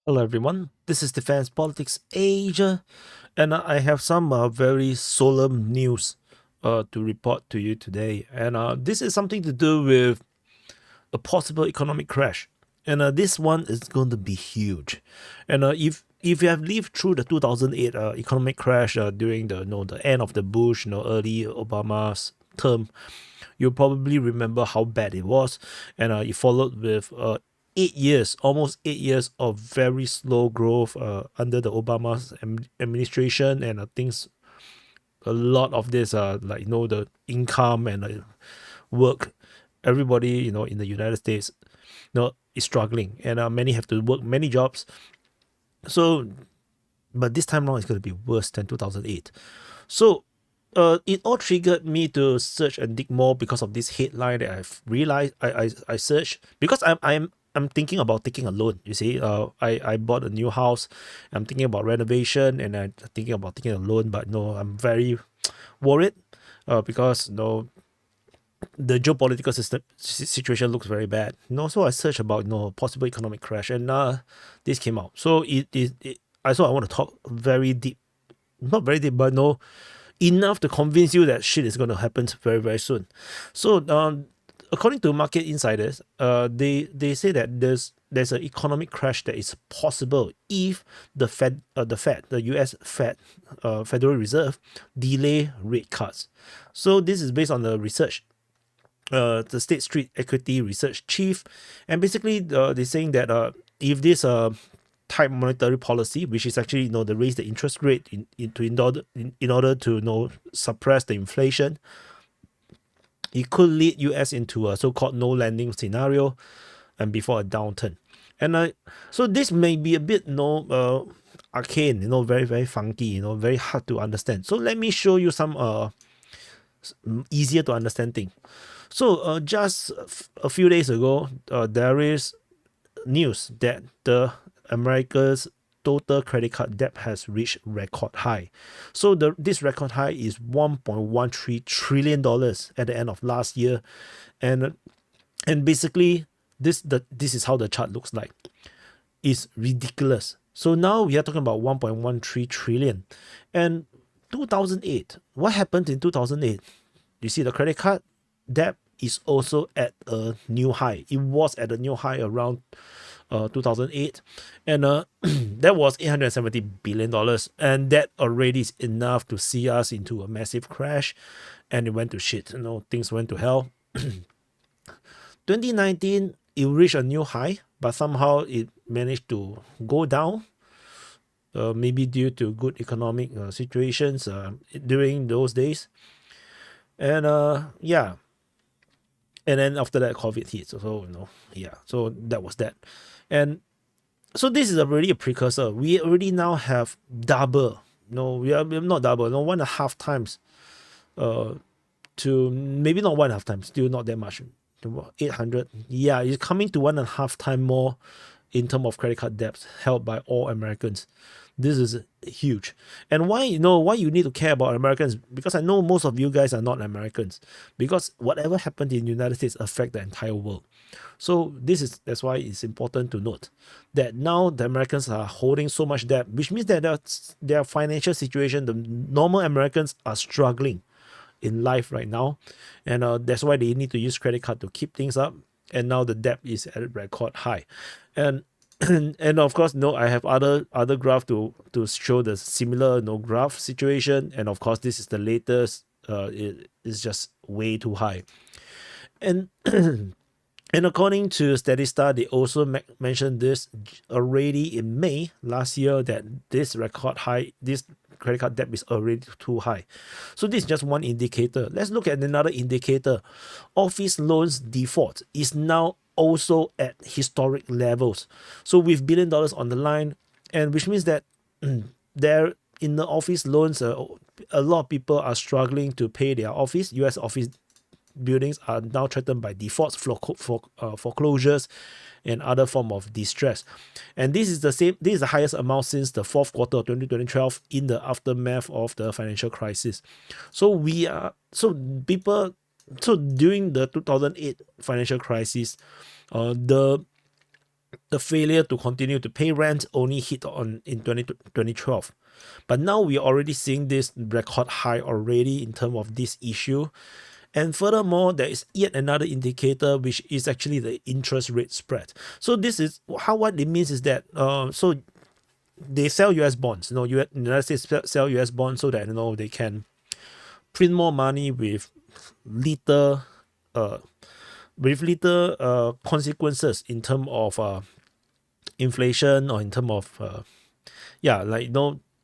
Hello everyone, this is Defense Politics Asia, and I have some very solemn news to report to you today. And this is something to do with a possible economic crash. And this one is going to be huge. And if you have lived through the 2008 economic crash during the end of the Bush, early Obama's term, you probably remember how bad it was, and it followed with 8 years, almost 8 years of very slow growth under the Obama's administration, and things. A lot of this, like the income and work, everybody in the United States, is struggling, and many have to work many jobs. So, but this time around, it's going to be worse than 2008. So it all triggered me to search and dig more because of this headline that I've realized. I searched because I'm thinking about taking a loan. You see, I bought a new house. I'm thinking about renovation, and I'm thinking about taking a loan. But no, I'm very worried because the geopolitical situation looks very bad. So I searched about possible economic crash, and this came out. So I want to talk very deep, not very deep, but enough to convince you that shit is going to happen very, very soon. So, according to market insiders, they say that there's an economic crash that is possible if the U.S. Fed, Federal Reserve, delay rate cuts. So this is based on the research. The State Street Equity Research Chief, and basically they're saying that if this tight monetary policy, which is actually they raise the interest rate in order to suppress the inflation, it could lead US into a so-called no landing scenario, and before a downturn. And so this may be a bit arcane, very, very funky, very hard to understand. So let me show you some easier to understand thing. So just a few days ago, there is news that the America's total credit card debt has reached record high. So this record high is $1.13 trillion at the end of last year, and basically this is how the chart looks like. It's ridiculous. So now we are talking about 1.13 trillion, and 2008. What happened in 2008? You see the credit card debt is also at a new high. It was at a new high around 2008, and that was $870 billion, and that already is enough to see us into a massive crash, and it went to shit. Things went to hell. 2019, it reached a new high, but somehow it managed to go down. Maybe due to good economic situations during those days, and yeah. And then after that, COVID hit. So yeah. So that was that. And so this is already a precursor. We already now have double. No, we are not double. No, 1.5 times. To maybe not 1.5 times. Still not that much. 800. Yeah, it's coming to 1.5 times more in terms of credit card debts held by all Americans. This is huge. And why you need to care about Americans? Because I know most of you guys are not Americans. Because whatever happened in the United States affect the entire world. So that's why it's important to note that now the Americans are holding so much debt, which means that their financial situation, the normal Americans are struggling in life right now, and that's why they need to use credit card to keep things up. And now the debt is at a record high, and and of course, I have other graph to show the similar graph situation, and of course, this is the latest. It is just way too high, and and according to Statista, they also mentioned this already in May last year that this record high, this credit card debt is already too high. So this is just one indicator. Let's look at another indicator. Office loans default is now also at historic levels. So with $1 billion on the line, and which means that there in the office loans, a lot of people are struggling to pay their US office buildings are now threatened by defaults, foreclosures, and other form of distress. And this is the highest amount since the fourth quarter of 2012 in the aftermath of the financial crisis. So during the 2008 financial crisis, the the failure to continue to pay rent only hit in 2012. But now we're already seeing this record high already in terms of this issue. And furthermore, there is yet another indicator, which is actually the interest rate spread. So this is what it means is that so they sell US bonds. United States sell US bonds so that they can print more money with little consequences in terms of inflation, or in terms of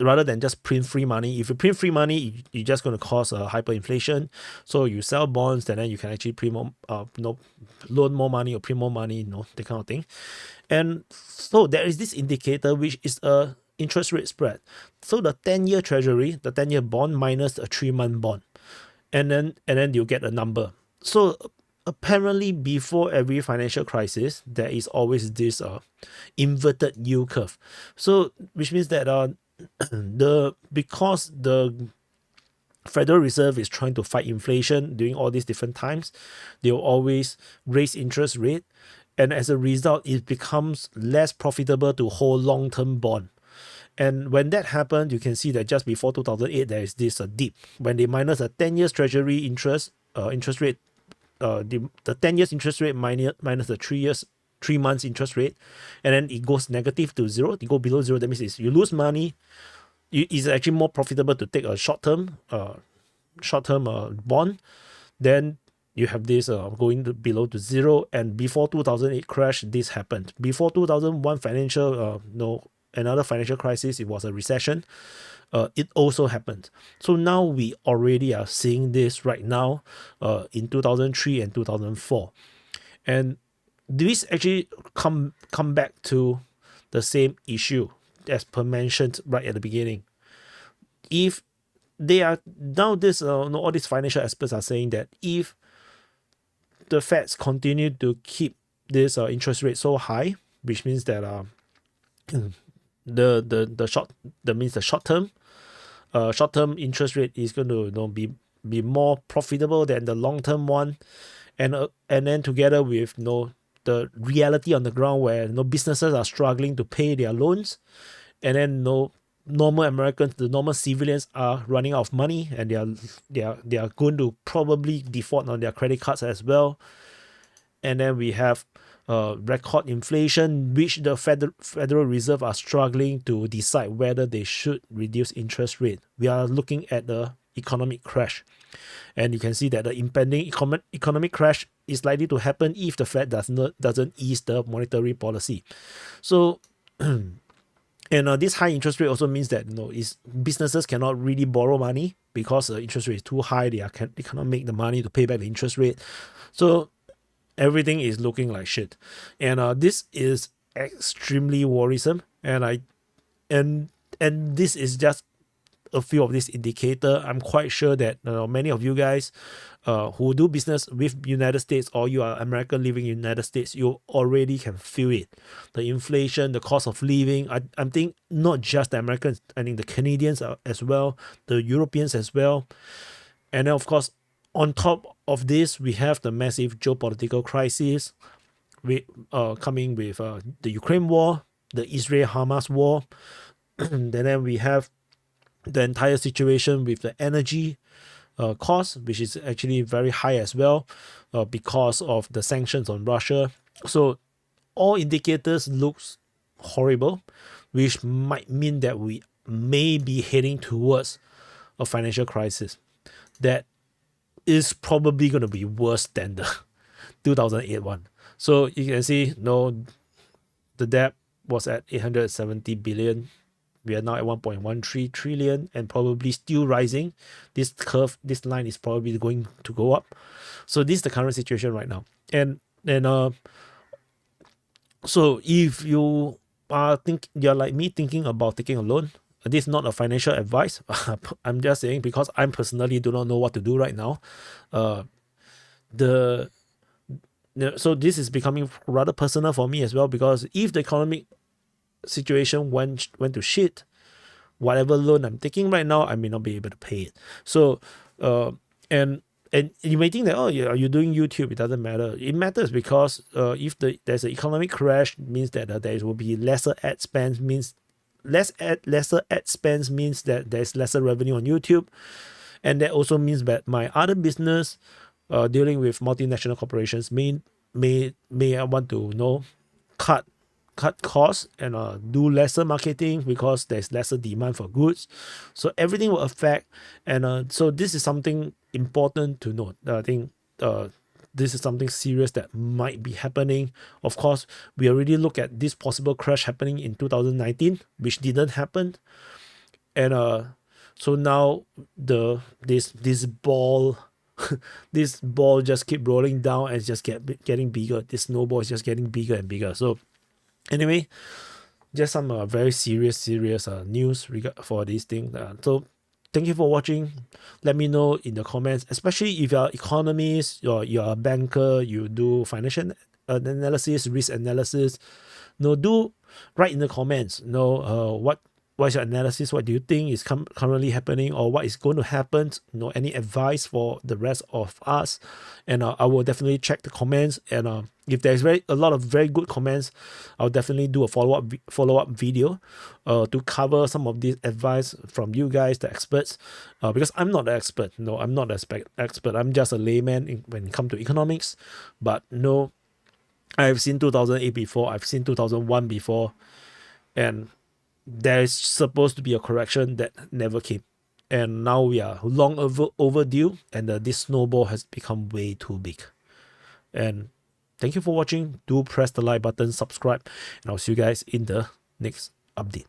rather than just print free money. If you print free money, you're just going to cause hyperinflation. So you sell bonds, and then you can actually print more, loan more money or print more money, that kind of thing. And so there is this indicator, which is a interest rate spread. So the 10-year treasury, the 10-year bond minus a 3-month bond, and then you get a number. So apparently, before every financial crisis, there is always this inverted yield curve. So which means that because the Federal Reserve is trying to fight inflation during all these different times, they will always raise interest rate, and as a result, it becomes less profitable to hold long-term bond. And when that happened, you can see that just before 2008, there is this dip when they minus a 10 years treasury interest rate. The 10 years interest rate minus the 3 months interest rate, and then it goes negative to zero. It go below zero. That means you lose money. It's actually more profitable to take a short-term bond. Then you have this going below to zero. And before 2008 crash, this happened. Before 2001 another financial crisis, it was a recession. It also happened. So now we already are seeing this right now in 2003 and 2004. And this actually come back to the same issue as per mentioned right at the beginning. If they are now all these financial experts are saying that if the Feds continue to keep this interest rate so high, which means that the short term interest rate is going to be more profitable than the long term one, and then together with the reality on the ground where businesses are struggling to pay their loans, and then normal Americans, the normal civilians are running out of money, and they are going to probably default on their credit cards as well. And then we have record inflation, which the Federal Reserve are struggling to decide whether they should reduce interest rate. We are looking at the economic crash, and you can see that the impending economic crash is likely to happen if the Fed doesn't ease the monetary policy. So and this high interest rate also means that businesses cannot really borrow money because the interest rate is too high. They cannot make the money to pay back the interest rate. So everything is looking like shit, and this is extremely worrisome. And this is just a few of this indicator. I'm quite sure that many of you guys who do business with United States, or you are American living in United States, you already can feel it. The inflation, the cost of living. I'm thinking not just the Americans, I think the Canadians as well, the Europeans as well. And then of course, on top of this, we have the massive geopolitical crisis coming with the Ukraine war, the Israel-Hamas war. And then we have the entire situation with the energy cost, which is actually very high as well because of the sanctions on Russia. So all indicators looks horrible, which might mean that we may be heading towards a financial crisis that is probably going to be worse than the 2008 one. So you can see, the debt was at 870 billion. We are now at 1.13 trillion and probably still rising. This line is probably going to go up. So this is the current situation right now. And so if you you're like me thinking about taking a loan, this is not a financial advice. I'm just saying because I personally do not know what to do right now. So this is becoming rather personal for me as well, because if the economic situation went to shit, whatever loan I'm taking right now, I may not be able to pay it. So and And you may think that, oh, yeah, you're doing YouTube, it doesn't matter. It matters because if there's an economic crash, means that there will be lesser ad spend, means lesser ad spends means that there's lesser revenue on YouTube. And that also means that my other business dealing with multinational corporations may want to cut costs and do lesser marketing because there's lesser demand for goods. So everything will affect. And so this is something important to note. I think this is something serious that might be happening. Of course, we already look at this possible crash happening in 2019, which didn't happen. And so now this ball this ball just keep rolling down and just getting bigger. This snowball is just getting bigger and bigger. So anyway, just some very serious news for this thing. So thank you for watching. Let me know in the comments, especially if you're economist, you're a banker, you do financial analysis, risk analysis. Do write in the comments. What's your analysis? What do you think is currently happening, or what is going to happen? Any advice for the rest of us? And I will definitely check the comments. And if there's a lot of very good comments, I'll definitely do a follow-up video to cover some of this advice from you guys, the experts. Because I'm not an expert. No, I'm not an expert. I'm just a layman when it comes to economics. But no, I've seen 2008 before. I've seen 2001 before. And there is supposed to be a correction that never came, and now we are long overdue, and this snowball has become way too big. And thank you for watching. Do press the like button, subscribe, and I'll see you guys in the next update.